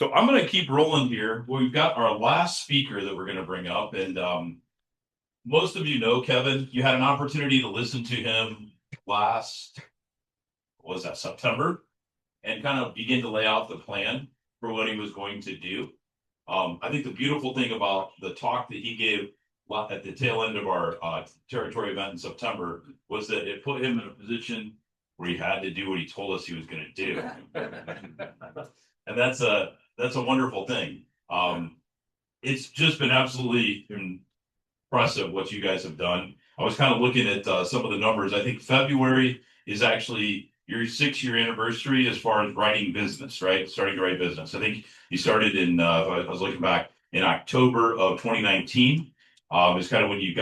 So I'm going to keep rolling here. We've got our last speaker that we're going to bring up, and most of you know Kevin. You had an opportunity to listen to him last, what was that, September, and kind of begin to lay out the plan for what he was going to do. I think the beautiful thing about the talk that he gave at the tail end of our territory event in September was that it put him in a position where he had to do what he told us he was going to do, and that's a wonderful thing. It's just been absolutely impressive what you guys have done. I was kind of looking at some of the numbers. I think February is actually your 6-year anniversary as far as writing business, right? Starting to write business. I think you started in, I was looking back in October of 2019. Is kind of when you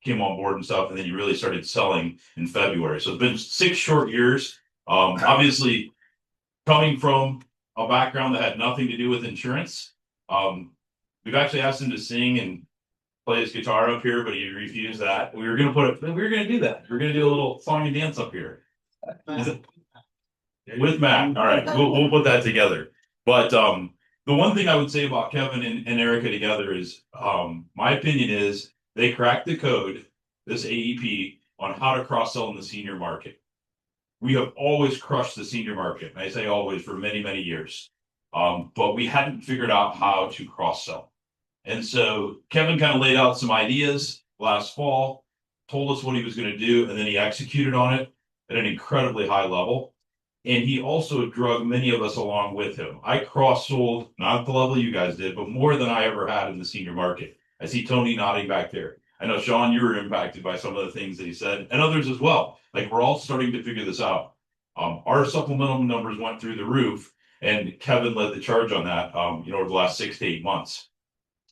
came on board and stuff, and then you really started selling in February. So it's been 6 short years. Obviously, coming from a background that had nothing to do with insurance, we've actually asked him to sing and play his guitar up here, but he refused that. We were going to do that. We're going to do a little song and dance up here. With Matt. All right. We'll put that together. But the one thing I would say about Kevin and Erica together is my opinion is they cracked the code, this AEP, on how to cross-sell in the senior market. We have always crushed the senior market. And I say always for many, many years. But we hadn't figured out how to cross-sell. And so Kevin kind of laid out some ideas last fall, told us what he was going to do, and then he executed on it at an incredibly high level. And he also drug many of us along with him. I cross-sold, not at the level you guys did, but more than I ever had in the senior market. I see Tony nodding back there. I know, Sean, you were impacted by some of the things that he said, and others as well. Like, we're all starting to figure this out. Our supplemental numbers went through the roof, and Kevin led the charge on that, over the last 6 to 8 months.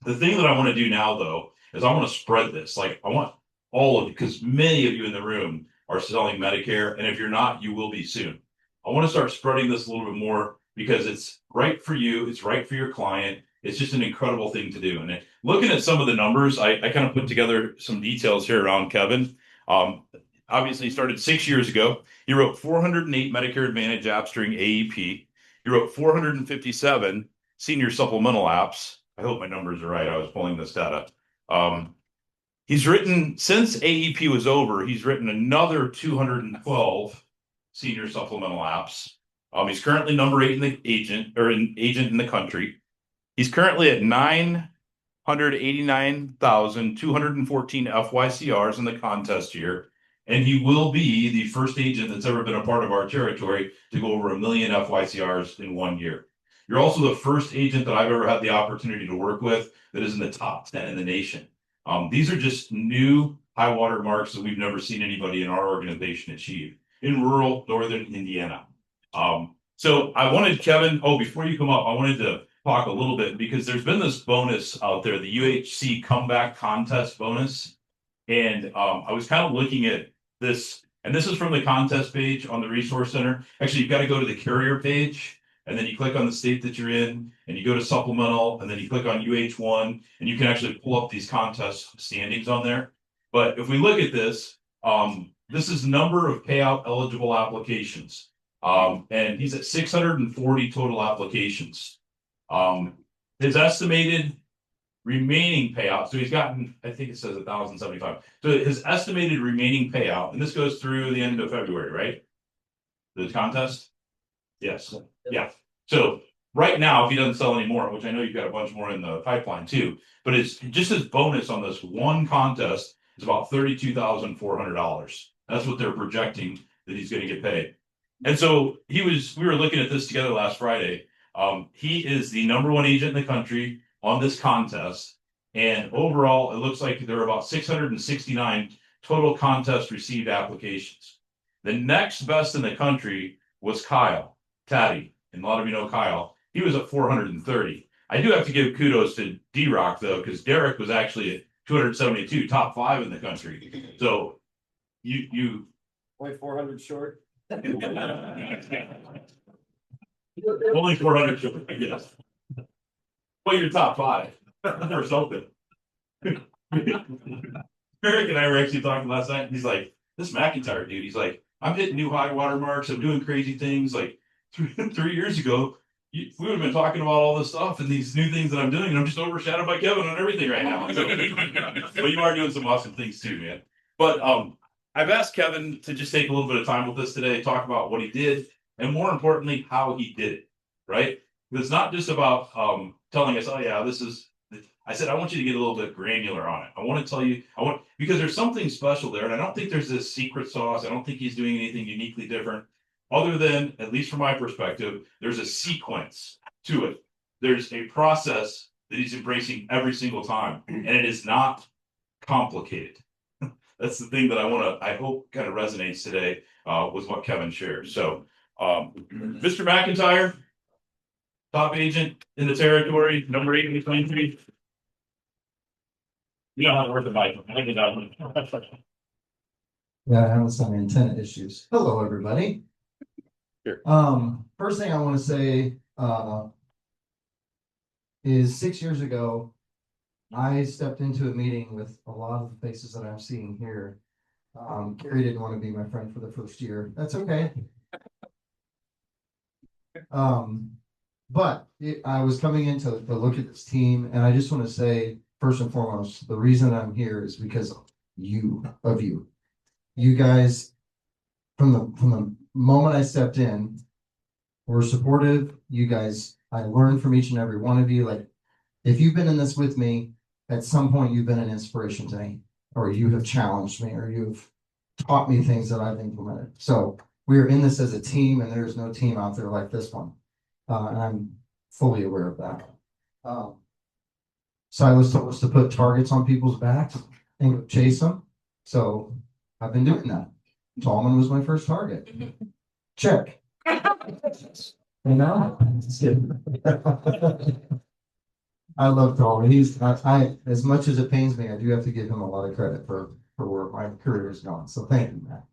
The thing that I want to do now, though, is I want to spread this. Like, I want all of you, because many of you in the room are selling Medicare, and if you're not, you will be soon. I want to start spreading this a little bit more because it's right for you. It's right for your client. It's just an incredible thing to do. And looking at some of the numbers, I kind of put together some details here around Kevin. Obviously, he started 6 years ago. He wrote 408 Medicare Advantage apps during AEP. He wrote 457 senior supplemental apps. I hope my numbers are right. I was pulling this data. He's written, since AEP was over, he's written another 212 senior supplemental apps. He's currently number 8 in the agent in the country. He's currently at 989,214 FYCRs in the contest year. And he will be the first agent that's ever been a part of our territory to go over 1 million FYCRs in 1 year. You're also the first agent that I've ever had the opportunity to work with that is in the top 10 in the nation. These are just new high water marks that we've never seen anybody in our organization achieve in rural northern Indiana. So I wanted Kevin, before you come up, I wanted to talk a little bit because there's been this bonus out there, the UHC comeback contest bonus. And I was kind of looking at this, and this is from the contest page on the Resource Center. Actually, you've got to go to the carrier page, and then you click on the state that you're in, and you go to supplemental, and then you click on UH1, and you can actually pull up these contest standings on there. But if we look at this, this is number of payout eligible applications. And he's at 640 total applications. His estimated remaining payout, so he's gotten, I think it says 1,075. So his estimated remaining payout, and this goes through the end of February, right? The contest? Yes. Yeah. So right now, if he doesn't sell any more, which I know you've got a bunch more in the pipeline too, but it's just his bonus on this one contest is about $32,400. That's what they're projecting that he's going to get paid. And so we were looking at this together last Friday. He is the number 1 agent in the country on this contest. And overall, it looks like there are about 669 total contest received applications. The next best in the country was Kyle Taddy. And a lot of you know Kyle. He was at 430. I do have to give kudos to D-Rock, though, because Derek was actually at 272, top 5 in the country. So you Only 400 short. Only 400 short, yes. Well, you're top 5 or something. Eric and I were actually talking last night. He's like, this McIntire dude, he's like, I'm hitting new high water marks. I'm doing crazy things. Like 3 years ago, we would have been talking about all this stuff and these new things that I'm doing, and I'm just overshadowed by Kevin on everything right now. But you are doing some awesome things too, man. But I've asked Kevin to just take a little bit of time with us today, talk about what he did, and more importantly, how he did it. Right? It's not just about telling us, oh yeah, this is. I said I want you to get a little bit granular on it. I want to tell you, because there's something special there, and I don't think there's this secret sauce. I don't think he's doing anything uniquely different, other than, at least from my perspective, there's a sequence to it. There's a process that he's embracing every single time, and it is not complicated. That's the thing that I hope kind of resonates today with what Kevin shares. So, Mr. McIntire, top agent in the territory, number 8 in the country. You know how to work the mic. Yeah, having some antenna issues. Hello, everybody. Sure. First thing I want to say is 6 years ago, I stepped into a meeting with a lot of the faces that I'm seeing here. Gary didn't want to be my friend for the first year. That's okay. But I was coming in to look at this team, and I just want to say, first and foremost, the reason I'm here is because of you. You guys, from the moment I stepped in, were supportive. You guys, I learned from each and every one of you. Like, if you've been in this with me, at some point you've been an inspiration to me, or you have challenged me, or you've taught me things that I've implemented. So we are in this as a team, and there's no team out there like this one. And I'm fully aware of that. Silas told us to put targets on people's backs and go chase them. So I've been doing that. Tallman was my first target. Check. You know, I love Tallman. I as much as it pains me, I do have to give him a lot of credit for where my career is going. So thank you, Matt.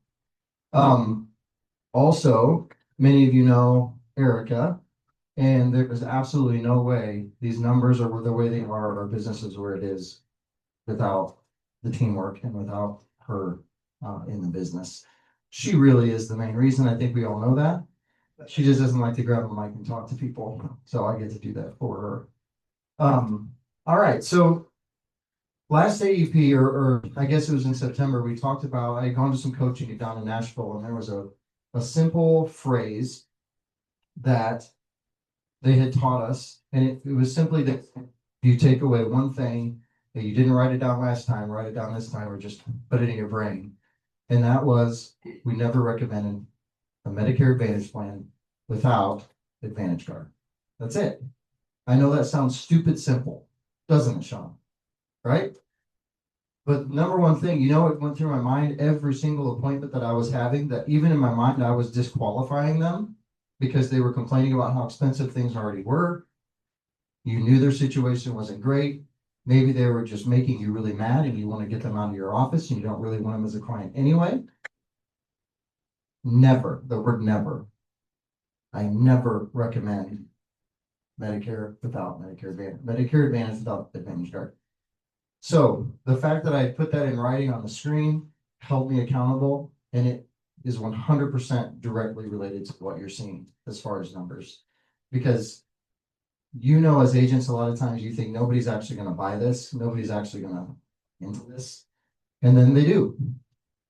Also, many of you know Erica, and there is absolutely no way these numbers are the way they are, our business is where it is, without the teamwork and without her in the business. She really is the main reason. I think we all know that. She just doesn't like to grab a mic and talk to people, so I get to do that for her. All right, so last AEP, or I guess it was in September, we talked about, I had gone to some coaching down in Nashville, and there was a simple phrase that they had taught us, and it was simply that you take away one thing that you didn't write it down last time, write it down this time, or just put it in your brain. And that was, we never recommended a Medicare Advantage plan without Advantage Card. That's it. I know that sounds stupid simple, doesn't it, Sean? Right? But number one thing, you know, it went through my mind every single appointment that I was having, that even in my mind, I was disqualifying them because they were complaining about how expensive things already were. You knew their situation wasn't great. Maybe they were just making you really mad and you want to get them out of your office and you don't really want them as a client anyway. Never, the word never. I never recommend Medicare without Medicare Advantage, Medicare Advantage without Advantage Card. So the fact that I put that in writing on the screen held me accountable, and it is 100% directly related to what you're seeing as far as numbers. Because you know, as agents, a lot of times you think nobody's actually going to buy this, nobody's actually going to into this, and then they do.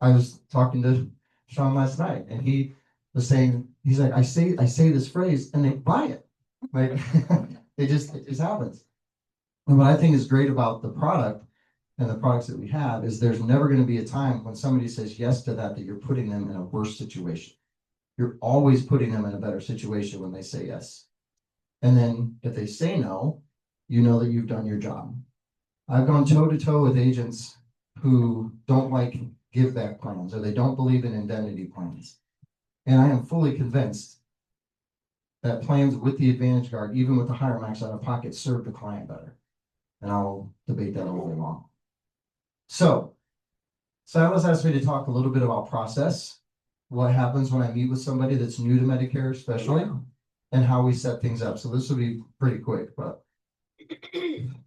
I was talking to Sean last night, and he was saying, he's like, I say this phrase, and they buy it. Like it just happens. And what I think is great about the product and the products that we have is there's never going to be a time when somebody says yes to that you're putting them in a worse situation. You're always putting them in a better situation when they say yes. And then if they say no, you know that you've done your job. I've gone toe to toe with agents who don't like give back plans, or they don't believe in indemnity plans. And I am fully convinced that plans with the Advantage Card, even with the higher max out of pocket, serve the client better. And I'll debate that all day long. So Silas asked me to talk a little bit about process, what happens when I meet with somebody that's new to Medicare especially, and how we set things up. So this will be pretty quick, but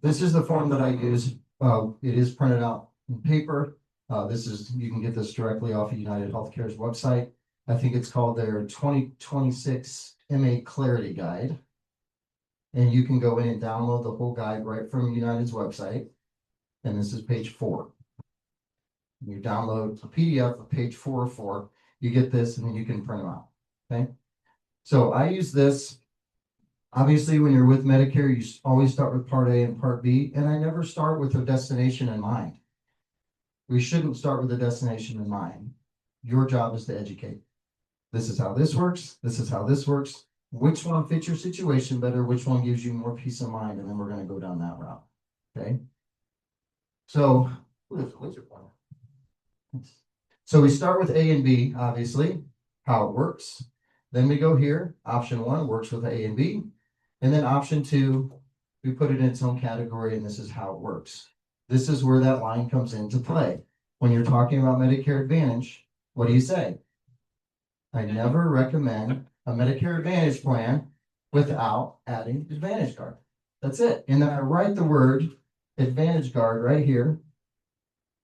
this is the form that I use. It is printed out in paper. You can get this directly off of United Healthcare's website. I think it's called their 2026 MA Clarity Guide. And you can go in and download the whole guide right from United's website. And this is page 4. You download a PDF of page 404, you get this, and then you can print them out, okay? So I use this. Obviously, when you're with Medicare, you always start with Part A and Part B, and I never start with a destination in mind. We shouldn't start with a destination in mind. Your job is to educate. This is how this works. This is how this works. Which one fits your situation better? Which one gives you more peace of mind? And then we're going to go down that route. Okay. So, so we start with A and B, obviously, how it works. Then we go here. Option 1 works with A and B. And then option 2, we put it in its own category, and this is how it works. This is where that line comes into play. When you're talking about Medicare Advantage, what do you say? I never recommend a Medicare Advantage plan without adding Advantage Guard. That's it. And then I write the word Advantage Guard right here.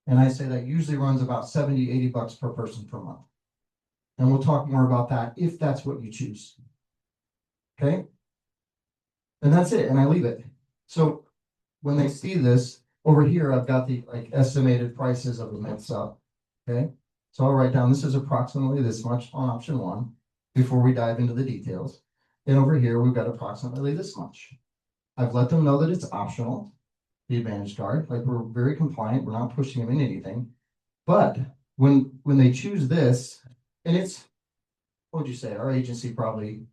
And I say that usually runs about 70, 80 bucks per person per month. And we'll talk more about that if that's what you choose. Okay. And that's it. And I leave it. So when they see this over here, I've got the estimated prices of the mix up. Okay. So I'll write down, this is approximately this much on option 1 before we dive into the details. And over here, we've got approximately this much. I've let them know that it's optional, the Advantage Guard. Like, we're very compliant. We're not pushing them in anything. But when they choose this, and it's, what would you say? Our agency probably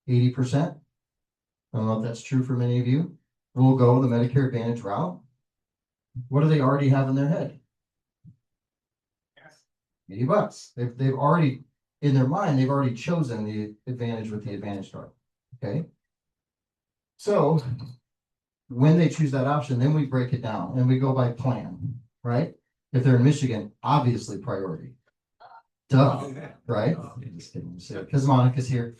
80%. I don't know if that's true for many of you. We'll go the Medicare Advantage route. What do they already have in their head? 80 bucks. They've already, in their mind, they've already chosen the Advantage with the Advantage Guard. Okay. So when they choose that option, then we break it down and we go by plan, right? If they're in Michigan, obviously priority. Duh, right? Just kidding, because Monica's here.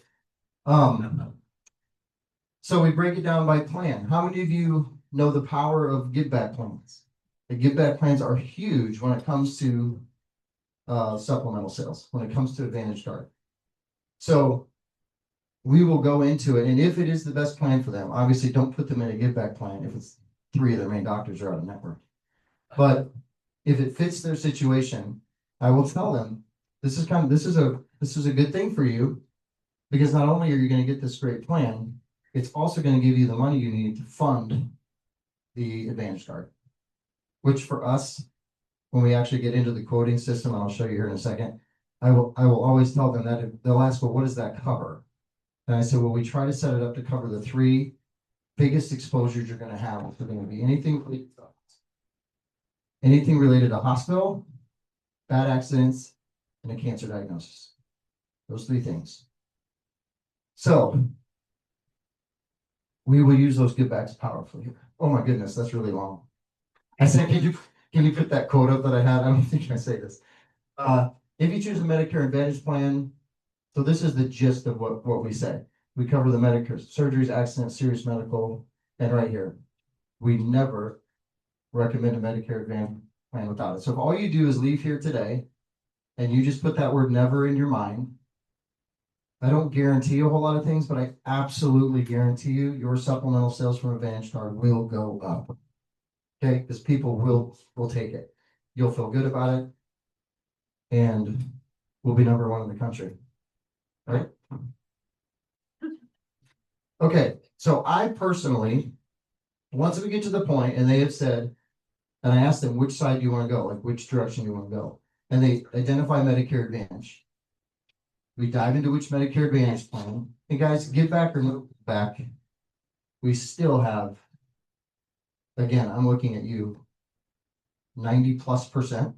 So we break it down by plan. How many of you know the power of give back plans? The give back plans are huge when it comes to supplemental sales, when it comes to Advantage Guard. So we will go into it, and if it is the best plan for them, obviously don't put them in a give back plan if it's 3 of their main doctors are out of network. But if it fits their situation, I will tell them this is a good thing for you, because not only are you going to get this great plan, it's also going to give you the money you need to fund the Advantage Guard, which for us, when we actually get into the quoting system, and I'll show you here in a second, I will always tell them that they'll ask, well, what does that cover? And I said, well, we try to set it up to cover the 3 biggest exposures you're going to have. They're going to be anything related to hospital, bad accidents, and a cancer diagnosis. Those 3 things. So we will use those givebacks powerfully. Oh my goodness, that's really long. I said, can you put that quote up that I had? I don't think I say this. If you choose a Medicare Advantage plan, so this is the gist of what we say. We cover the Medicare surgeries, accidents, serious medical, and right here, we never recommend a Medicare Advantage plan without it. So if all you do is leave here today and you just put that word never in your mind, I don't guarantee a whole lot of things, but I absolutely guarantee you your supplemental sales from Advantage Guard will go up. Okay, because people will take it. You'll feel good about it, and we'll be number 1 in the country. Right? Okay, so I personally, once we get to the point and they have said, and I asked them which side do you want to go, like which direction you want to go, and they identify Medicare Advantage. We dive into which Medicare Advantage plan. And guys, give back or no back, we still have, again, I'm looking at you, 90+%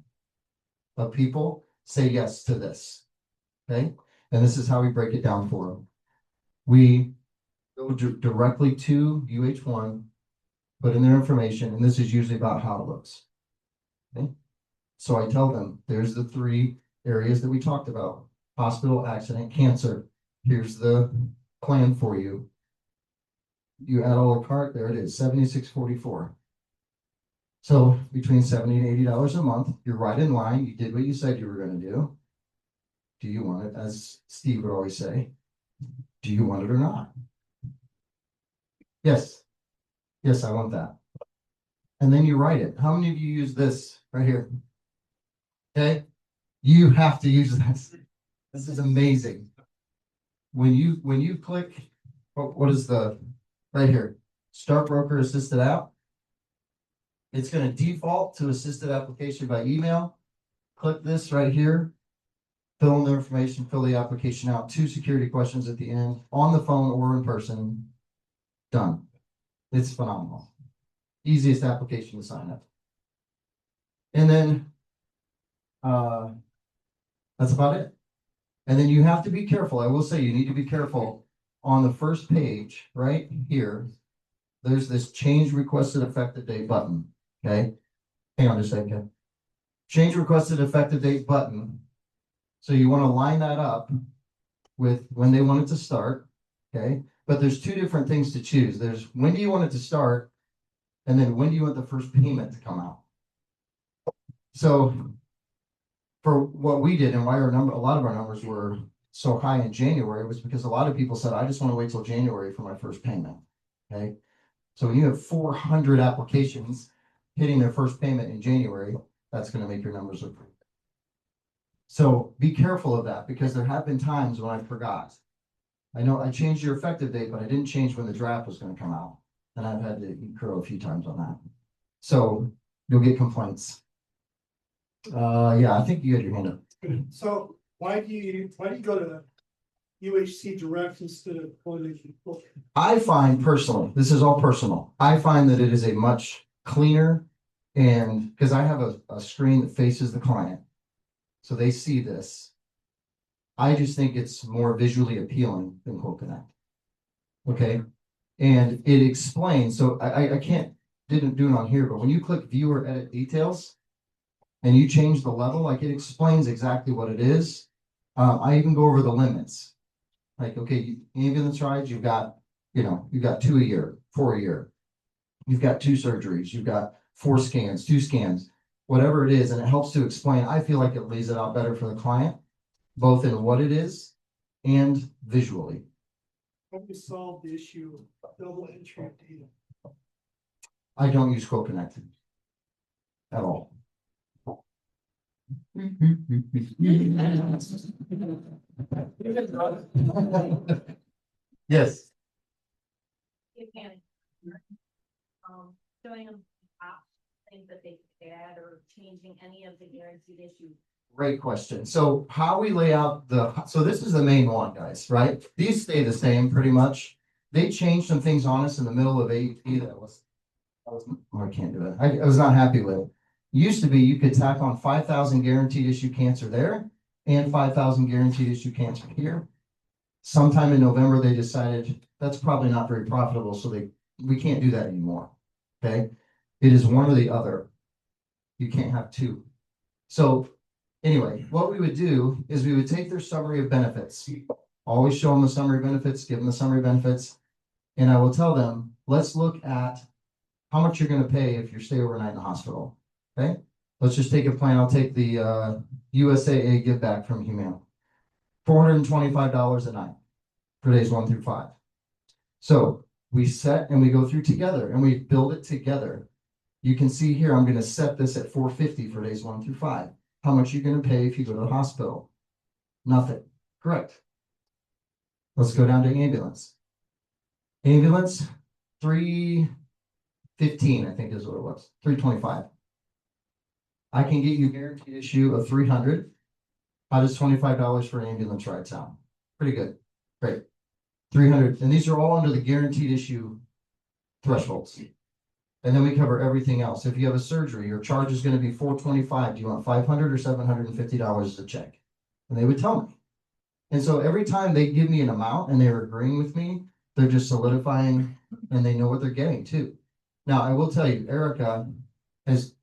of people say yes to this. Okay, and this is how we break it down for them. We go directly to UH1, put in their information, and this is usually about how it looks. Okay, so I tell them there's the 3 areas that we talked about: hospital, accident, cancer. Here's the plan for you. You add all the cart, there it is, $76.44. So between $70 and $80 a month, you're right in line. You did what you said you were going to do. Do you want it? As Steve would always say, do you want it or not? Yes. Yes, I want that. And then you write it. How many of you use this right here? Okay, you have to use this. This is amazing. When you click, what is the, right here, start broker assisted app. It's going to default to assisted application by email. Click this right here. Fill in the information, fill the application out, 2 security questions at the end, on the phone or in person. Done. It's phenomenal. Easiest application to sign up. And then that's about it. And then you have to be careful. I will say you need to be careful on the first page right here. There's this change requested effective date button. Okay. Hang on just a second. Change requested effective date button. So you want to line that up with when they want it to start. Okay. But there's 2 different things to choose. There's when do you want it to start? And then when do you want the first payment to come out? So for what we did and why a lot of our numbers were so high in January was because a lot of people said, I just want to wait till January for my first payment. Okay. So when you have 400 applications hitting their first payment in January, that's going to make your numbers look pretty good. So be careful of that because there have been times when I forgot. I know I changed your effective date, but I didn't change when the draft was going to come out. And I've had to eat crow a few times on that. So you'll get complaints. Yeah, I think you had your hand up. So why do you go to UHC direct instead of going to? I find personally, this is all personal. I find that it is a much cleaner and because I have a screen that faces the client. So they see this. I just think it's more visually appealing than Quote Connect. Okay. And it explains, so I didn't do it on here, but when you click view or edit details and you change the level, like it explains exactly what it is. I even go over the limits. Like, okay, ambulance rides, you've got 2 a year, 4 a year. You've got 2 surgeries, you've got 4 scans, 2 scans, whatever it is. And it helps to explain. I feel like it lays it out better for the client, both in what it is and visually. How do you solve the issue of double entry of data? I don't use Quote Connect at all. Yes. You can. Showing them things that they could add or changing any of the guaranteed issues. Great question. So how we lay out so this is the main one, guys, right? These stay the same pretty much. They changed some things on us in the middle of AEP I can't do it. I was not happy with it. Used to be you could tack on 5,000 guaranteed issue cancer there and 5,000 guaranteed issue cancer here. Sometime in November, they decided that's probably not very profitable. So we can't do that anymore. Okay. It is one or the other. You can't have 2. So anyway, what we would do is we would take their summary of benefits. Always show them the summary benefits, give them the summary benefits. And I will tell them, let's look at how much you're going to pay if you stay overnight in the hospital. Okay. Let's just take a plan. I'll take the USAA give back from Humana. $425 a night for days 1 through 5. So we set and we go through together and we build it together. You can see here, I'm going to set this at $450 for days 1 through 5. How much are you going to pay if you go to the hospital? Nothing. Correct. Let's go down to ambulance. Ambulance, $315, I think is what it was. $325. I can get you guaranteed issue of $300. How does $25 for an ambulance ride sound? Pretty good. Great. $300. And these are all under the guaranteed issue thresholds. And then we cover everything else. If you have a surgery, your charge is going to be $425. Do you want $500 or $750 as a check? And they would tell me. And so every time they give me an amount and they're agreeing with me, they're just solidifying and they know what they're getting too. Now, I will tell you, Erica has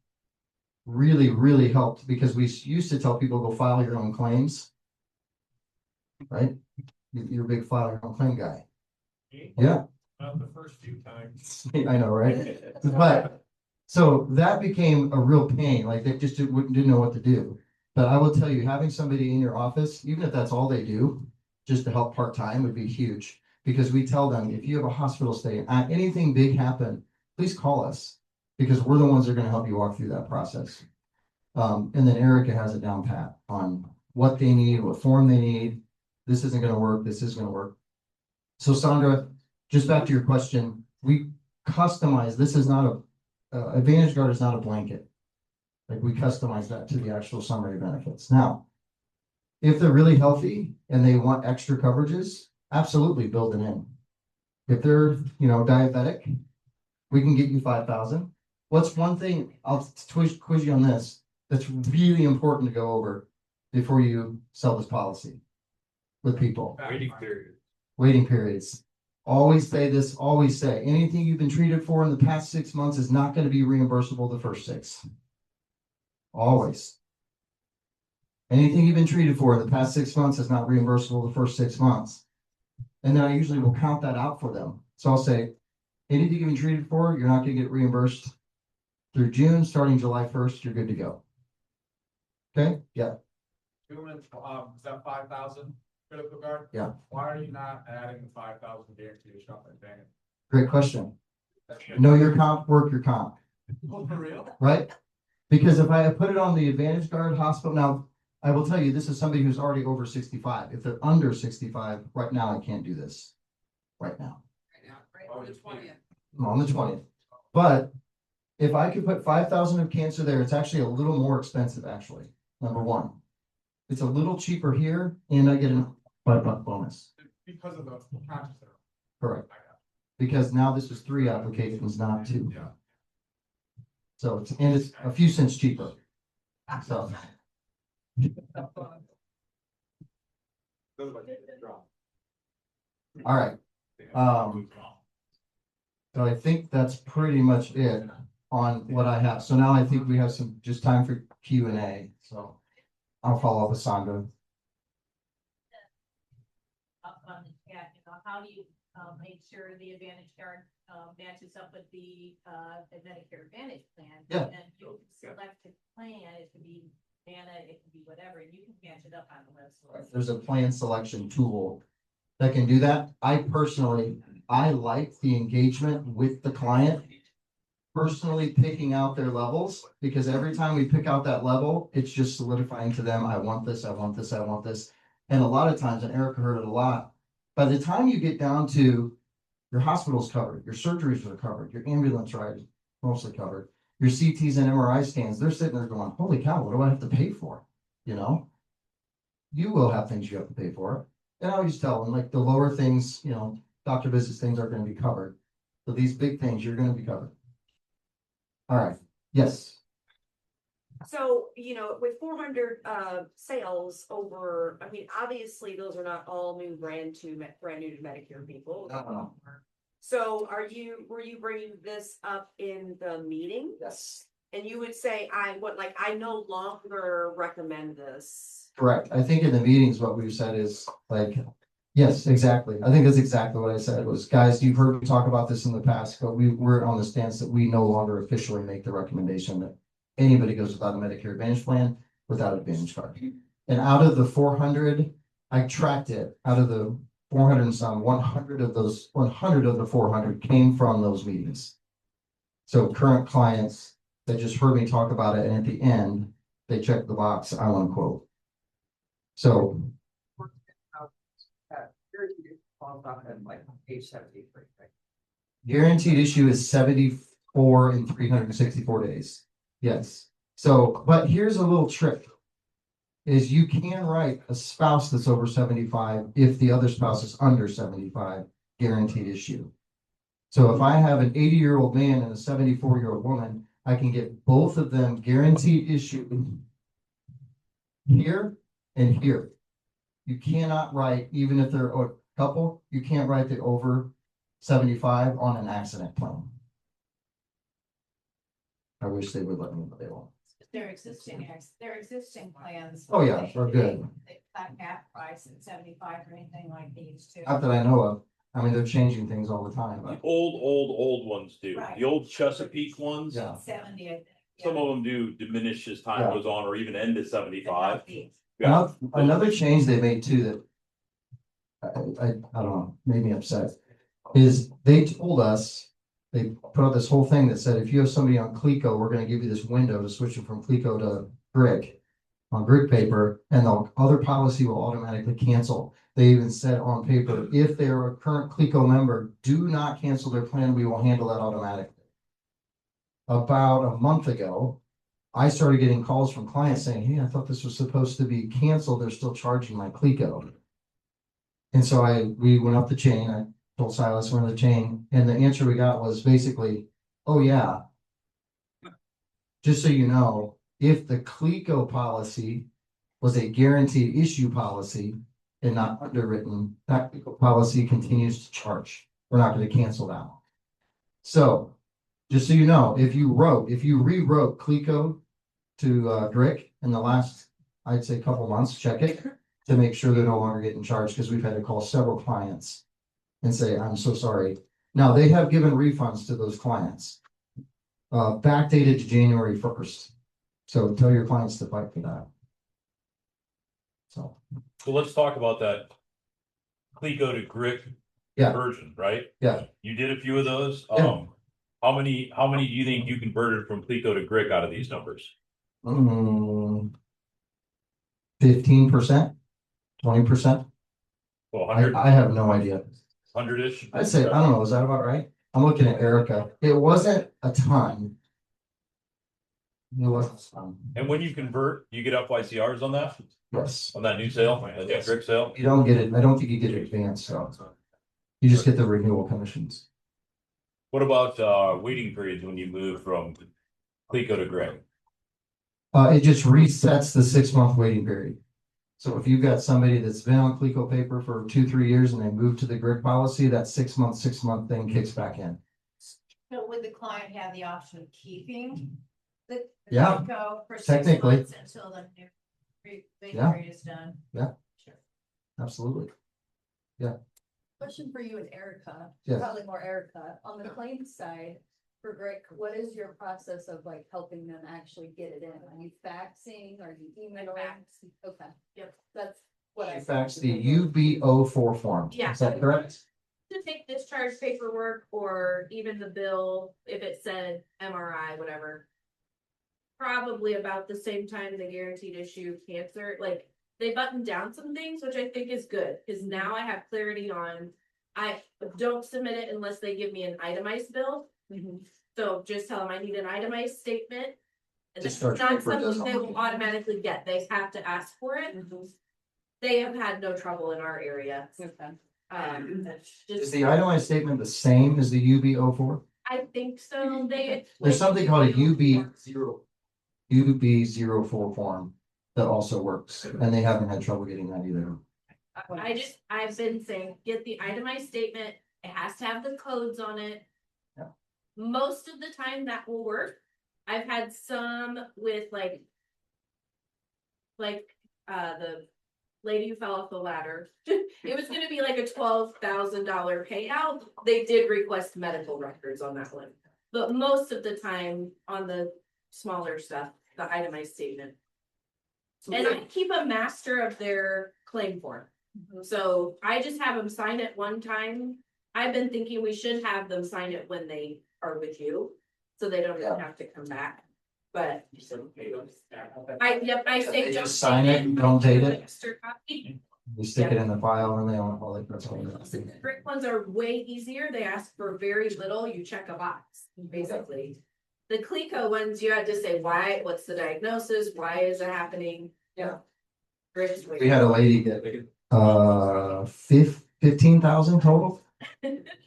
really, really helped because we used to tell people go file your own claims, right? You're a big file your own claim guy. Yeah. Not the first few times. I know, right? But so that became a real pain. Like they just didn't know what to do. But I will tell you, having somebody in your office, even if that's all they do, just to help part-time would be huge. because we tell them, if you have a hospital stay, anything big happen, please call us. Because we're the ones that are gonna help you walk through that process. And then Erica has it down pat on what they need, what form they need. This isn't gonna work, this is gonna work. So Sandra, just back to your question, we customize, this is not Advantage Guard is not a blanket. Like we customize that to the actual summary benefits. Now, if they're really healthy and they want extra coverages, absolutely build it in. If they're, diabetic, we can get you 5,000. What's one thing, I'll quiz you on this, that's really important to go over before you sell this policy with people. Waiting periods. Always say this, always say, anything you've been treated for in the past 6 months is not going to be reimbursable the first 6. Always. Anything you've been treated for in the past 6 months is not reimbursable the first 6 months. And then I usually will count that out for them. So I'll say, anything you've been treated for, you're not going to get reimbursed through June, starting July 1st, you're good to go. Okay, yeah. Is that 5,000 critical guard? Yeah. Why are you not adding the 5,000 guarantee or stuff like that? Great question. Know your comp, work your comp, Oh, for real? right? Because if I put it on the Advantage Guard hospital, now, I will tell you, this is somebody who's already over 65. If they're under 65, right now, I can't do this. Right now. On the 20th. I'm on the 20th. But if I could put 5,000 of cancer there, it's actually a little more expensive, actually. Number one. It's a little cheaper here, and I get a $5 bonus. Because of the conscious error. Correct. Because now this is 3 applications, not 2. Yeah. So it's a few cents cheaper. So. All right. So I think that's pretty much it on what I have. So now I think we have some just time for Q&A. So I'll follow up with Sandra. Up on the chat, how do you make sure the Advantage Guard matches up with the Medicare Advantage plan? Yeah. And you can select a plan, it could be Nana, it could be whatever, and you can match it up on the website. There's a plan selection tool that can do that. I like the engagement with the client. Personally picking out their levels, because every time we pick out that level, it's just solidifying to them, I want this, I want this, I want this. And a lot of times, and Erica heard it a lot, by the time you get down to your hospital's covered, your surgeries are covered, your ambulance rides mostly covered, your CTs and MRI scans, they're sitting there going, holy cow, what do I have to pay for? You will have things you have to pay for. And I always tell them, like the lower things, doctor visits, things are going to be covered. But these big things, you're going to be covered. All right, yes. So, with 400 sales over, I mean, obviously, those are not all new, brand new to Medicare people. No. So were you bringing this up in the meeting? Yes. And you would say, I no longer recommend this. Correct. I think in the meetings, what we've said is like, yes, exactly. I think that's exactly what I said was, guys, you've heard me talk about this in the past, but we're on the stance that we no longer officially make the recommendation that anybody goes without a Medicare Advantage plan without Advantage Card. And out of the 400, I tracked it, out of the 400 and some, 100 of the 400 came from those meetings. So current clients that just heard me talk about it, and at the end, they checked the box, I want to quote. So guaranteed issue is 74 and 364 days. Yes. So, but here's a little trick. Is you can write a spouse that's over 75 if the other spouse is under 75, guaranteed issue. So if I have an 80-year-old man and a 74-year-old woman, I can get both of them guaranteed issue here and here. You cannot write, even if they're a couple, you can't write the over 75 on an accident plan. I wish they would let me, but they won't. Their existing plans. Oh, yeah, they're good. They not half price at 75 or anything like these two. Not that I know of. I mean, they're changing things all the time, The but old ones do. Right. The old Chesapeake ones. yeah. 70, I think. Some of them do diminish as time Yeah. goes on, or even end at 75. Yeah. Yeah. Another change they made too that I don't know, made me upset. Is they told us, they put out this whole thing that said, if you have somebody on Clico, we're gonna give you this window to switch them from Clico to Grig. On grid paper, and the other policy will automatically cancel. They even said on paper, if they're a current Clico member, do not cancel their plan, we will handle that automatically. About a month ago, I started getting calls from clients saying, hey, I thought this was supposed to be canceled, they're still charging my Clico. And so we went up the chain, I told Silas, went up the chain, and the answer we got was basically, oh yeah. Just so you know, if the Clico policy was a guaranteed issue policy and not underwritten, that Clico policy continues to charge. We're not going to cancel that one. So, just so you know, if you rewrote Clico to Drick in the last, I'd say couple months, check it to make sure they're no longer getting charged, because we've had to call several clients and say, I'm so sorry. Now, they have given refunds to those clients, backdated to January 1st. So tell your clients to fight for that. So, So let's talk about that Clico to Grit Yeah. version, right? Yeah. You did a few of those. Yeah. How many do you think you converted from Clico to Grit out of these numbers? 15%, 20%. Well, 100, I have no idea. 100-ish? I'd say, I don't know, is that about right? I'm looking at Erica. It wasn't a ton. It wasn't a ton. And when you convert, you get FYCRs on that, Yes. on that new sale, that Grit sale? You don't get it. I don't think you get it advanced, so. You just get the renewal commissions. What about waiting periods when you move from Clico to Grit? It just resets the 6-month waiting period. So if you've got somebody that's been on Clico paper for 2-3 years and they move to the grid policy, that 6-month thing kicks back in. So would the client have the option of keeping the? Yeah, Clico for 6 technically. months until the new waiting Yeah. period is done? Yeah. Absolutely. Question for you and Erica, Yes. probably more Erica, on the claims side for Greg, what is your process of like helping them actually get it in? Are you faxing, are you emailing? fax. Okay. Yep. That's what I. In fact, the UBO4 form. Yeah. Is that correct? To take discharge paperwork or even the bill, if it said MRI, whatever. Probably about the same time the guaranteed issue cancer, like they buttoned down some things, which I think is good, because now I have clarity on. I don't submit it unless they give me an itemized bill. So just tell them I need an itemized statement. And it's Discharge not paper something doesn't they look will good. automatically get, they have to ask for it. They have had no trouble in our area. Is Just, the itemized statement the same as the UB04? I think so, they. There's something called a UB04 form that also works, and they haven't had trouble getting that either. I've been saying, get the itemized statement, it has to have the codes on it. Yeah. Most of the time that will work. I've had some with like. The lady who fell off the ladder. It was gonna be like a $12,000 payout. They did request medical records on that one. But most of the time on the smaller stuff, the itemized statement. And I keep a master of their claim form. So I just have them sign it one time. I've been thinking we should have them sign it when they are with you. So they don't even have to come back. But I say. They don't just sign it, date don't date it. Extra copy. You stick it in the file and they don't, well, like, that's all. The brick ones are way easier. They ask for very little. You check a box, basically. The Clico ones, you had to say why, what's the diagnosis, why is it happening? Yeah. Brick's way- We had a lady get, 15,000 total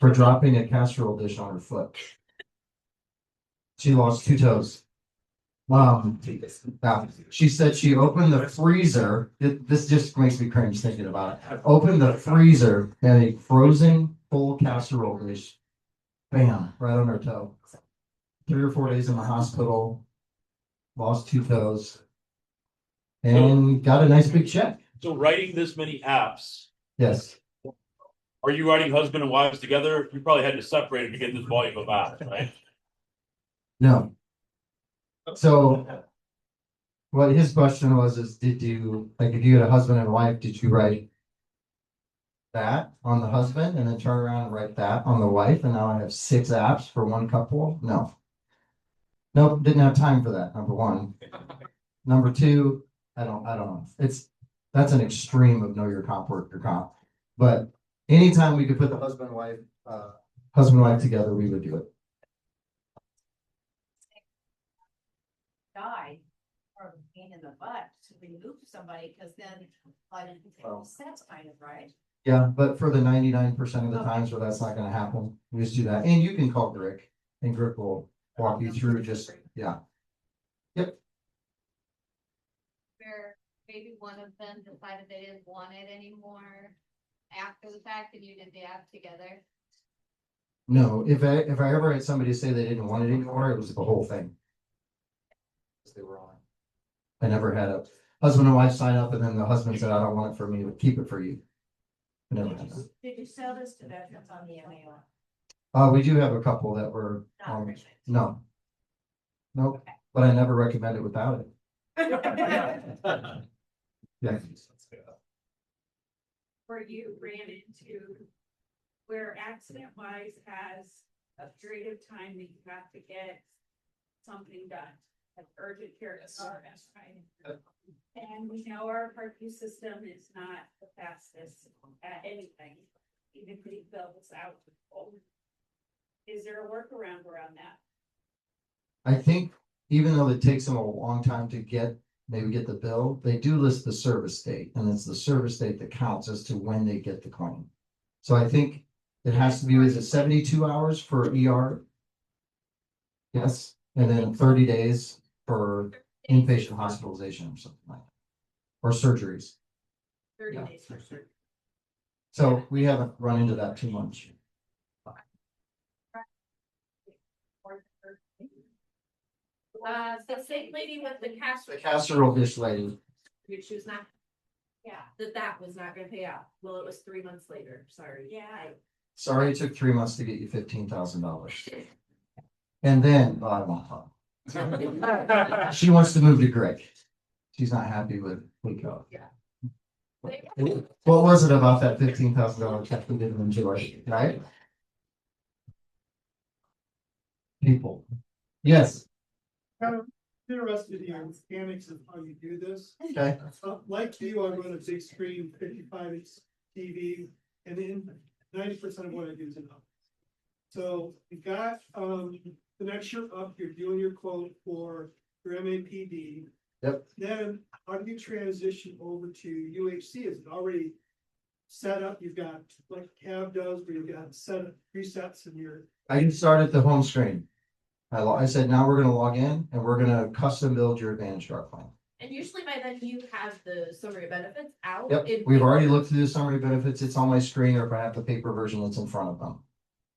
for dropping a casserole dish on her foot. She lost 2 toes. She said she opened the freezer. This just makes me cringe thinking about it. Opened the freezer and a frozen full casserole dish. Bam, right on her toe. 3 or 4 days in the hospital. Lost 2 toes. And got a nice big check. So writing this many apps, Yes. are you writing husband and wives together? You probably had to separate it to get this volume of apps, right? No. So what his question was is, did you, like, if you had a husband and wife, did you write that on the husband and then turn around and write that on the wife, and now I have 6 apps for one couple? No. Nope, didn't have time for that, number one. Number two, I don't know. That's an extreme of know your comp, work your comp. But anytime we could put the husband and wife together, we would do it. Die or a pain in the butt to remove somebody, because then that's kind of right. Yeah, but for the 99% of the times where that's not gonna happen, we just do that. And you can call Rick and Rick will walk you through just, yeah. Where maybe one of them decided they didn't want it anymore after the fact and you did the app together. No, if I ever had somebody say they didn't want it anymore, it was the whole thing. They were on. I never had a husband and wife sign up and then the husband said, I don't want it for me, but keep it for you. I never had that. Did you sell this to veterans on the MAO? We do have a couple that were, Not really. no. Nope, but I never recommend it without it. Yeah. Where you ran into, where accident wise has a period of time that you have to get something done, like urgent care is RS, right? And we know our parking system is not the fastest at anything, even putting bills out. Is there a workaround around that? I think even though it takes them a long time to maybe get the bill, they do list the service date, and it's the service date that counts as to when they get the claim. So I think it has to be, is it 72 hours for ER? Yes, and then 30 days for inpatient hospitalization or something like that. Or surgeries. 30 Yeah. days for surgery. So we haven't run into that too much. The same lady with the The casserole dish lady, She was not, Yeah, that was not gonna pay out. Well, it was 3 months later, sorry. yeah. sorry, it took 3 months to get you $15,000. And then, I won't talk. She wants to move to Greg. She's not happy with Waco. Yeah. What was it about that $15,000 check we didn't enjoy, right? People. Yes, Interested in the mechanics of how you do this. okay, Like you, I run a big screen, 55-inch TV, and then 90% of what I do is enough. So you got, the next year up, you're doing your quote for your MAPD. Yep. Then how do you transition over to UHC? Is it already set up? You've got like Cav does, where you've got set up presets in your. I can start at the home screen. I said, now we're gonna log in and we're gonna custom build your Advantage Guard plan. And usually by then you have the summary of benefits out. Yep, in we've paper. already looked through the summary benefits. It's on my screen, or if I have the paper version, it's in front of them.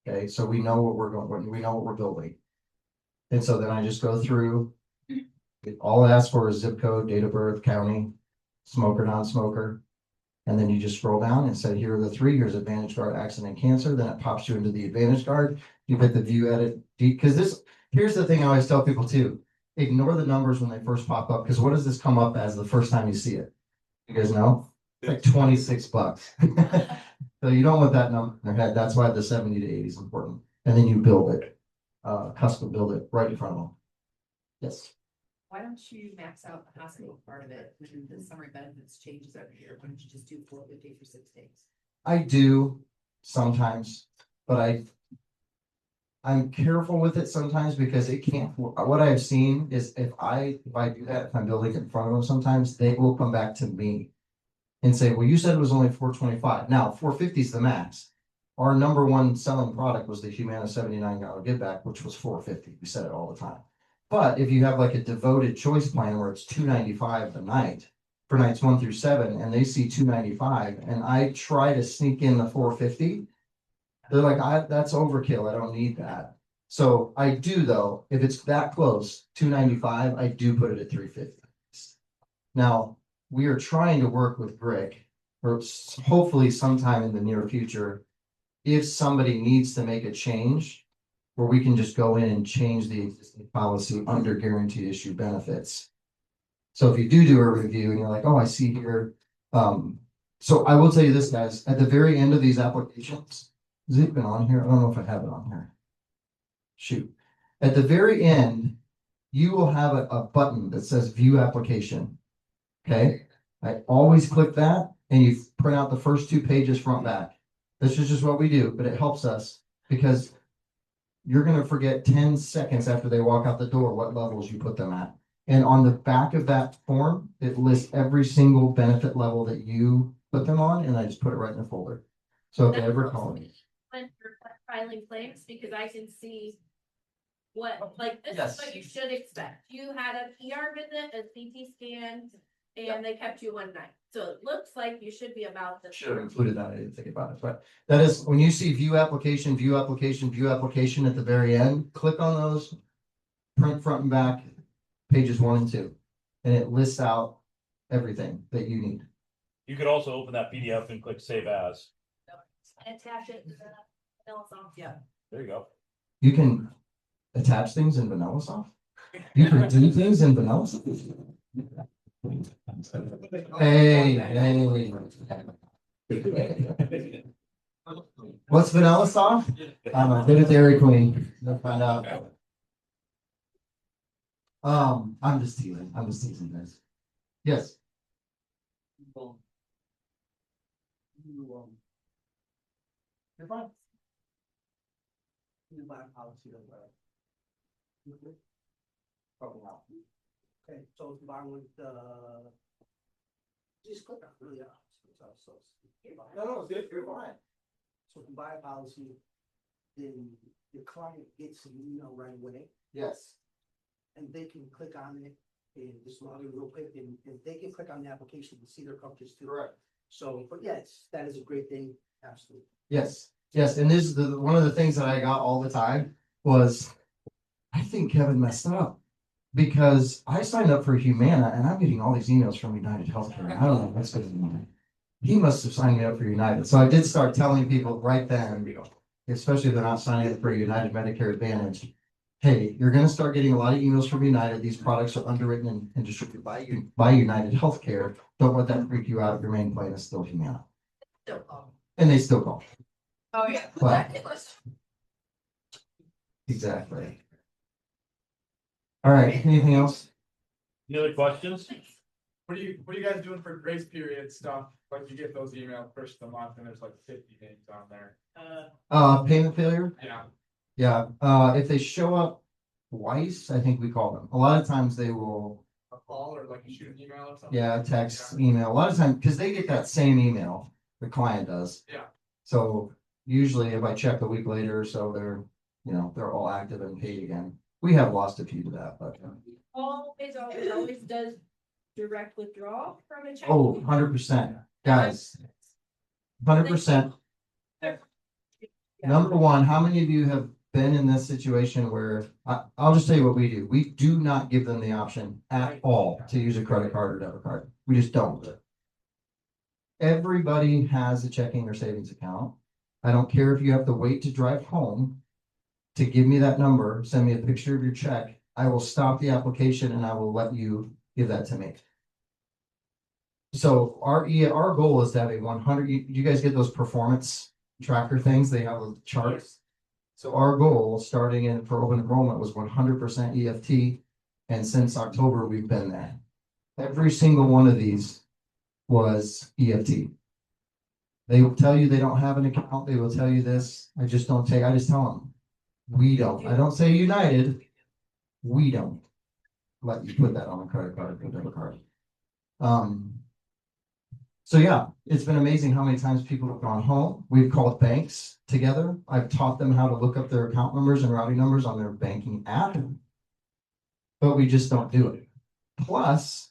Okay, so we know what we're going, we know what we're building. And so then I just go through. All it asks for is zip code, date of birth, county, smoker, non-smoker. And then you just scroll down and say, here are the 3 years Advantage Guard, accident, cancer. Then it pops you into the Advantage Guard. You hit the view edit, because here's the thing I always tell people too. Ignore the numbers when they first pop up, because what does this come up as the first time you see it? You guys know? It's like $26. So you don't want that number in their head. That's why the 70 to 80 is important. And then you build it, custom build it right in front of them. Yes. Why don't you max out the hospital part of it when the summary benefits changes every year? Why don't you just do 450 for 6 days? I do sometimes, but I'm careful with it sometimes because it can't, what I've seen is if I do that, if I'm building it in front of them, sometimes they will come back to me and say, well, you said it was only 425. Now 450 is the max. Our number one selling product was the Humana $79 give back, which was 450. We said it all the time. But if you have like a devoted choice plan where it's 295 a night for nights 1 through 7, and they see 295, and I try to sneak in the 450, they're like, that's overkill. I don't need that. So I do though, if it's that close, 295, I do put it at 350. Now, we are trying to work with Greg, or hopefully sometime in the near future, if somebody needs to make a change, where we can just go in and change the existing policy under guaranteed issue benefits. So if you do a review and you're like, oh, I see here, So I will tell you this, guys, at the very end of these applications, is it even on here? I don't know if I have it on here. Shoot. At the very end, you will have a button that says view application. Okay, I always click that and you print out the first 2 pages front back. This is just what we do, but it helps us because you're gonna forget 10 seconds after they walk out the door what levels you put them at. And on the back of that form, it lists every single benefit level that you put them on, and I just put it right in the folder. So if they ever call me. When you're filing claims, because I can see what, like, this is Yes. what you should expect. You had an ER visit, a CT scan, and they kept you 1 night. So it looks like you should be about the. Should have included that, I didn't think about it, but that is, when you see view application, view application, view application at the very end, click on those. Print front and back, pages 1 and 2, and it lists out everything that you need. You could also open that PDF and click save as. Attach it to the email off, yeah. There you go. You can attach things in VanillaSoft. You can do things in VanillaSoft. Hey. What's VanillaSoft? I'm a bit of Dairy Queen. You'll find out. I'm just teasing. I'm just teasing, guys. Yes. You're fine. You buy a policy of, Probably not. okay, so if you buy one, just click on really, so. No, it's good. You're fine. So if you buy a policy, then your client gets an email right away, Yes. and they can click on it, and just log in real quick, and they can click on the application and see their coverages too. Correct. So, but yes, that is a great thing, absolutely. Yes, yes, and this is one of the things that I got all the time was, I think Kevin messed up. Because I signed up for Humana and I'm getting all these emails from United Healthcare. I don't know what's going on. He must have signed me up for United. So I did start telling people right then, especially if they're not signing up for United Medicare Advantage. Hey, you're gonna start getting a lot of emails from United. These products are underwritten and distributed by United Healthcare. Don't let that freak you out. Your main plan is still Humana. Still call. And they still call. Oh, yeah. Well, exactly. All right, anything else? Any other questions? What are you guys doing for grace period stuff? Like you get those emails first of the month and there's like 50 names on there. Payment failure? Yeah. Yeah, if they show up twice, I think we call them. A lot of times they will, A call or like you shoot an email or something? yeah, text, email, a lot of times, because they get that same email, the client does. Yeah. So usually if I check a week later or so, they're all active and paid again. We have lost a few to that, but. Always does direct withdrawal from a check. Oh, 100%, guys. 100%. Number one, how many of you have been in this situation where, I'll just tell you what we do. We do not give them the option at all to use a credit card or debit card. We just don't. Everybody has a checking or savings account. I don't care if you have to wait to drive home to give me that number, send me a picture of your check. I will stop the application and I will let you give that to me. So our goal is to have a 100, you guys get those performance tracker things, they have a chart. So our goal, starting in for open enrollment, was 100% EFT, and since October, we've been there. Every single one of these was EFT. They will tell you they don't have an account, they will tell you this, I just tell them, we don't, I don't say United, we don't let you put that on a credit card or debit card. So yeah, it's been amazing how many times people have gone home. We've called banks together. I've taught them how to look up their account numbers and routing numbers on their banking app. But we just don't do it. Plus,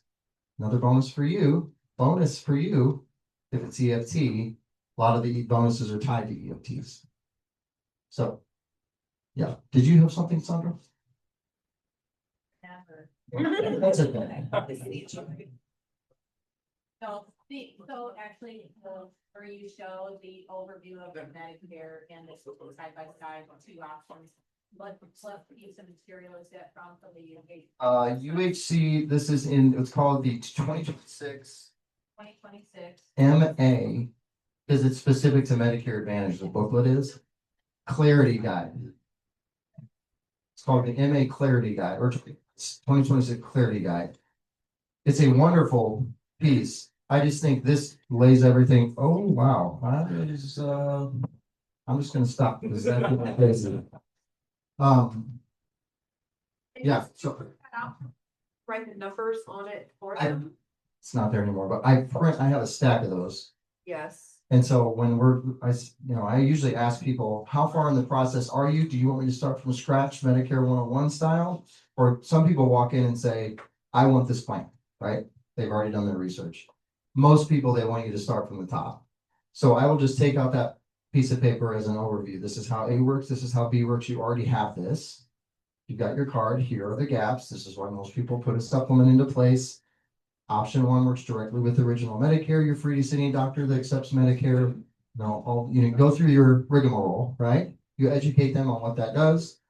another bonus for you, if it's EFT, a lot of the bonuses are tied to EFTs. So, yeah. Did you have something, Sandra? Never. That's okay. So actually, where you show the overview of Medicare and it's side by side, 2 options. What piece of material is that from the UHC? UHC, this is it's called the 2026 2026. MA, because it's specific to Medicare Advantage, the booklet is Clarity Guide. It's called the MA Clarity Guide, or 2026 Clarity Guide. It's a wonderful piece. I just think this lays everything. Oh, wow. That is, I'm just gonna stop because that's crazy. Yeah, so Write the numbers on it for I, them. it's not there anymore, but I have a stack of those. Yes. And so when I usually ask people, how far in the process are you? Do you want me to start from scratch, Medicare 101 style? Or some people walk in and say, I want this plan, right? They've already done their research. Most people, they want you to start from the top. So I will just take out that piece of paper as an overview. This is how A works. This is how B works. You already have this. You've got your card. Here are the gaps. This is why most people put a supplement into place. Option one works directly with original Medicare. You're free to see any doctor that accepts Medicare. No, you go through your rigmarole, right? You educate them on what that does.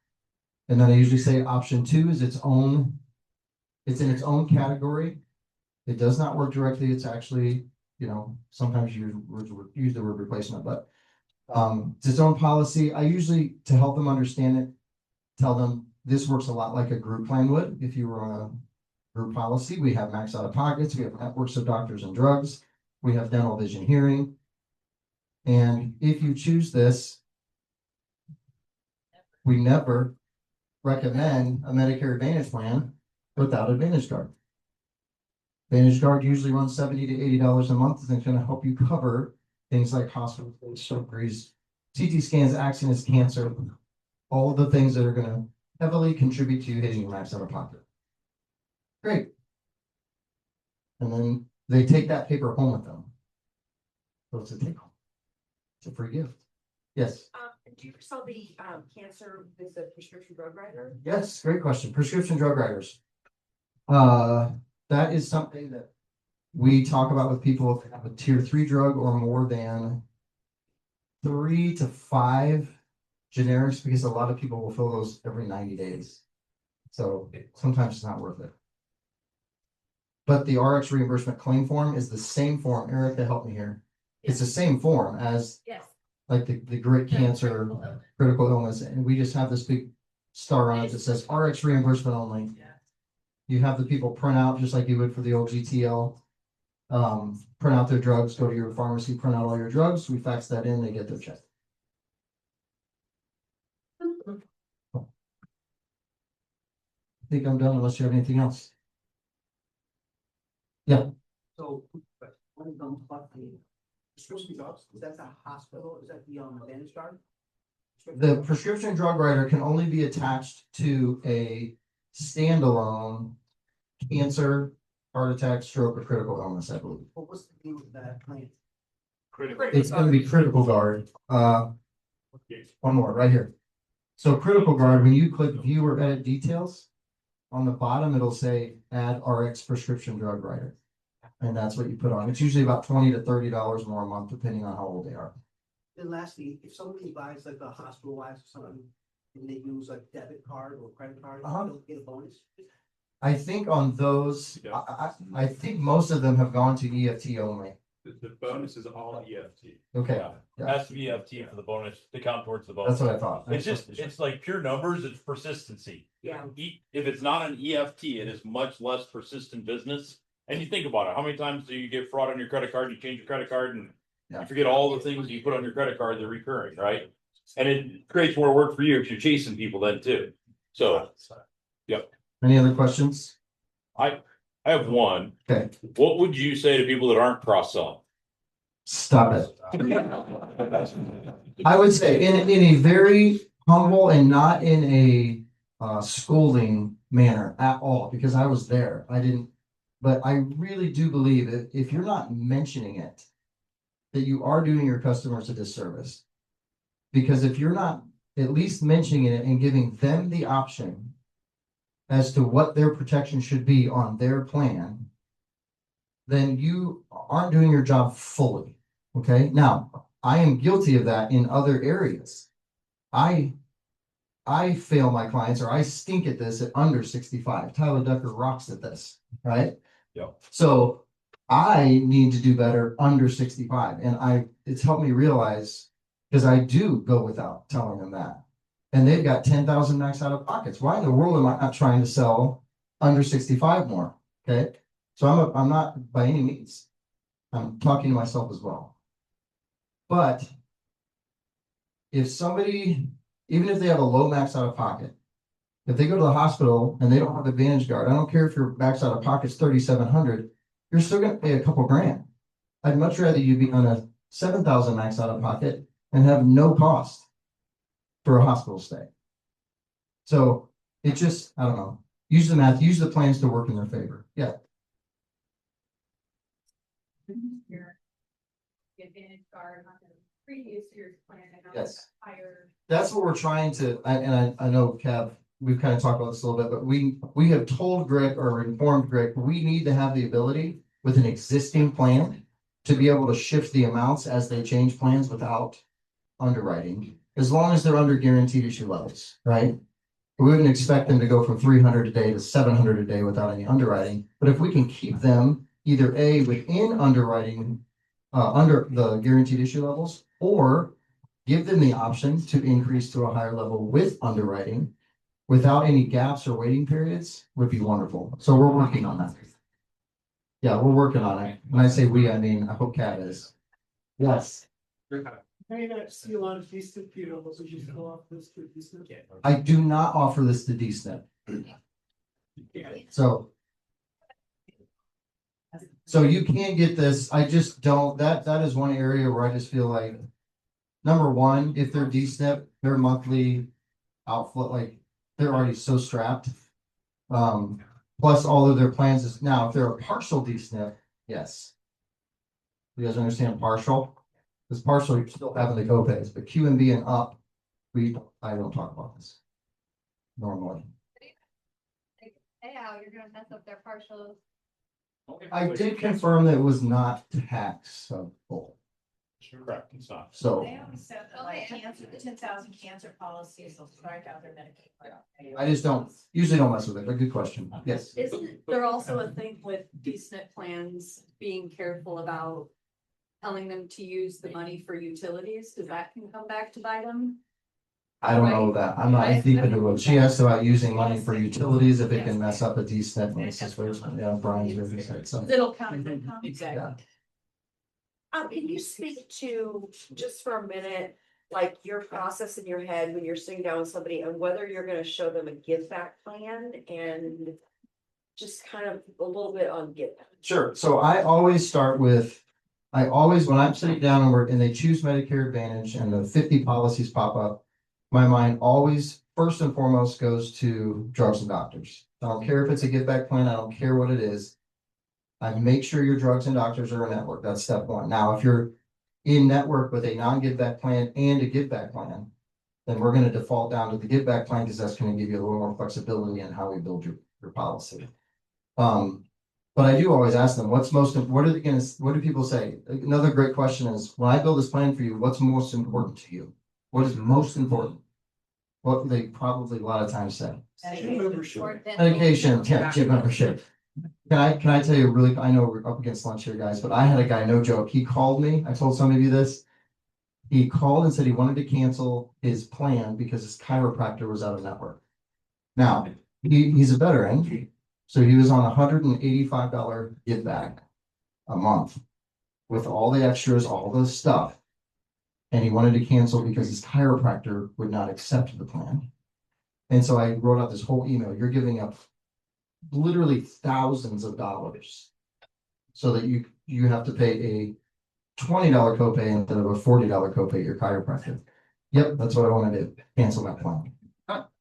And then I usually say option two is it's in its own category. It does not work directly. It's actually, sometimes you use the word replacement, but it's its own policy. I usually, to help them understand it, tell them this works a lot like a group plan would if you were on a group policy. We have max out of pockets. We have networks of doctors and drugs. We have dental, vision, hearing. And if you choose this, we never recommend a Medicare Advantage plan without Advantage Card. Advantage Card usually runs $70 to $80 a month, and it's going to help you cover things like hospital surgeries, CT scans, accidents, cancer, all of the things that are going to heavily contribute to you hitting your max out of pocket. Great. And then they take that paper home with them. So it's a take home. It's a free gift. Yes. Do you sell the cancer with the prescription drug writer? Yes, great question. Prescription drug writers. That is something that we talk about with people if they have a tier 3 drug or more than 3 to 5 generics, because a lot of people will fill those every 90 days. So sometimes it's not worth it. But the RX reimbursement claim form is the same form. Erica, help me here. It's the same form as Yes. like the grit cancer, critical illness, and we just have this big star on it that says RX reimbursement only. You have the people print out just like you would for the old GTL. Print out their drugs, go to your pharmacy, print out all your drugs. We fax that in, they get their check. I think I'm done unless you have anything else. So, but when it comes to the prescription drugs, is that the hospital, is that the Advantage Card? The prescription drug writer can only be attached to a standalone cancer, heart attack, stroke, or critical illness, I believe. What was the name of that plan? It's gonna be Critical Guard. One more, right here. So Critical Guard, when you click view or edit details, on the bottom, it'll say add RX prescription drug writer. And that's what you put on. It's usually about $20 to $30 more a month, depending on how old they are. Then lastly, if somebody buys like a hospitalized or something, and they use like debit card or credit card, they'll get a bonus. I think on those, I think most of them have gone to EFT only. The bonus is all EFT. Okay, It has to be EFT for the bonus to count towards the bonus. that's what I thought. It's like pure numbers, it's persistency. Yeah. If it's not an EFT, it is much less persistent business. And you think about it, how many times do you get fraud on your credit card? You change your credit card and Yeah. you forget all the things you put on your credit card, they're recurring, right? And it creates more work for you if you're chasing people then too. So, Any other questions? I have one. Okay. What would you say to people that aren't cross-selling? Stop it. I would say in a very humble and not in a scolding manner at all, because I was there. But I really do believe that if you're not mentioning it, that you are doing your customers a disservice. Because if you're not at least mentioning it and giving them the option as to what their protection should be on their plan, then you aren't doing your job fully. Okay, now I am guilty of that in other areas. I fail my clients, or I stink at this at under 65. Tyler Ducker rocks at this, right? Yeah. So I need to do better under 65, and it's helped me realize, because I do go without telling them that. And they've got 10,000 max out of pockets. Why in the world am I not trying to sell under 65 more? Okay, so I'm not by any means. I'm talking to myself as well. But if somebody, even if they have a low max out of pocket, if they go to the hospital and they don't have Advantage Guard, I don't care if your max out of pocket's 3,700, you're still gonna pay a couple grand. I'd much rather you be on a 7,000 max out of pocket and have no cost for a hospital stay. So it just, I don't know, use the math, use the plans to work in their favor. Yeah. Your Advantage Guard on the previous year's plan and now Yes. it's higher. That's what we're trying to, I know Kev, we've kind of talked about this a little bit, but we have told Greg or informed Greg, we need to have the ability with an existing plan to be able to shift the amounts as they change plans without underwriting, as long as they're under guaranteed issue levels, right? We wouldn't expect them to go from 300 a day to 700 a day without any underwriting, but if we can keep them either A, within underwriting, under the guaranteed issue levels, or give them the option to increase to a higher level with underwriting without any gaps or waiting periods, would be wonderful. So we're working on that. Yeah, we're working on it. When I say we, I mean, I hope Cat is. Yes, I mean, I see a lot of decent people, so you go off this to decent. I do not offer this to DSNP. So you can get this, I just don't, that is one area where I just feel like, number one, if they're DSNP, their monthly outflow, like, they're already so strapped. Plus all of their plans is, now, if they're a partial DSNP, yes. You guys understand partial? Because partial, you're still having the co-pays, but Q and B and up, I don't talk about this normally. Hey, Al, you're gonna mess up their partials. I did confirm that it was not taxable, Correct, it's not. so They always said that like cancer, the 10,000 cancer policies, they'll strike out their Medicaid. I just usually don't mess with it, but good question, yes. Isn't there also a thing with DSNP plans being careful about telling them to use the money for utilities? Cause that can come back to bite them. I don't know that, I'm not as deep into it, she asked about using money for utilities, if it can mess up a decent situation, yeah, Brian's really said something. It'll count as income. Yeah. Can you speak to, just for a minute, like your process in your head when you're sitting down with somebody and whether you're gonna show them a give back plan and just kind of a little bit on give back? Sure, so I always start with, when I'm sitting down and they choose Medicare Advantage and the 50 policies pop up, my mind always, first and foremost, goes to drugs and doctors. I don't care if it's a give back plan, I don't care what it is. I make sure your drugs and doctors are in network, that's step one. Now, if you're in network with a non-give back plan and a give back plan, then we're gonna default down to the give back plan because that's gonna give you a little more flexibility in how we build your policy. But I do always ask them, what do people say? Another great question is, when I build this plan for you, what's most important to you? What is most important? What they probably a lot of times say. Medication, gym membership. Can I tell you really, I know we're up against lunch here, guys, but I had a guy, no joke, he called me, I told some of you this. He called and said he wanted to cancel his plan because his chiropractor was out of network. Now, he's a veteran, so he was on $185 give back a month with all the extras, all the stuff. And he wanted to cancel because his chiropractor would not accept the plan. And so I wrote out this whole email, you're giving up literally thousands of dollars so that you have to pay a $20 copay instead of a $40 copay at your chiropractor. Yep, that's what I want to do, cancel that plan. You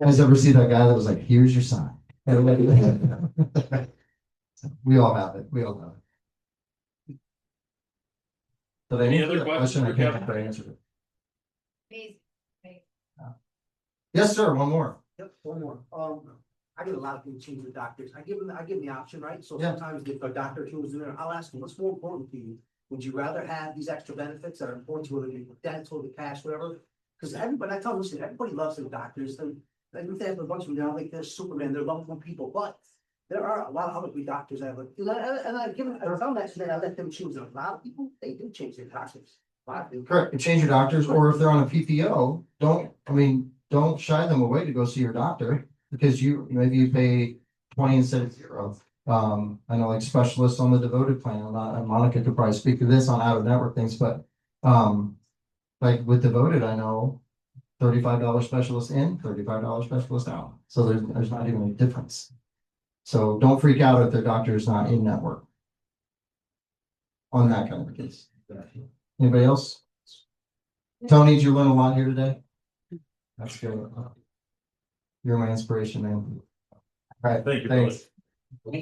guys ever see that guy that was like, here's your sign? We all have it, we all have it. Did I Any answer other that questions question? I for can't Kevin? remember if I answered it. Yes, sir, one more. Yep, one more. I get a lot of people change the doctors. I give them the option, right? So Yeah. sometimes if a doctor chooses in there, I'll ask them, what's more important to you? Would you rather have these extra benefits that are important to you, whether it be dental, the cash, whatever? Because everybody, I tell them, listen, everybody loves their doctors. And we have a bunch of them, they're like they're Superman, they're lovable people, but There are a lot of other doctors that look, and I give them, some that, I let them choose. A lot of people, they do change their doctors. A lot of people. Correct, and change your doctors, or if they're on a PPO, don't shy them away to go see your doctor. Because maybe you pay 20 instead of 0. I know like specialists on the devoted plan, and Monica could probably speak to this on out of network things, but like with devoted, I know $35 specialist in, $35 specialist out. So there's not even a difference. So don't freak out if their doctor is not in network. On that kind of a case. Anybody else? Tony, did you learn a lot here today? That's good. You're my inspiration, man. All right, Thank you, thanks. brother.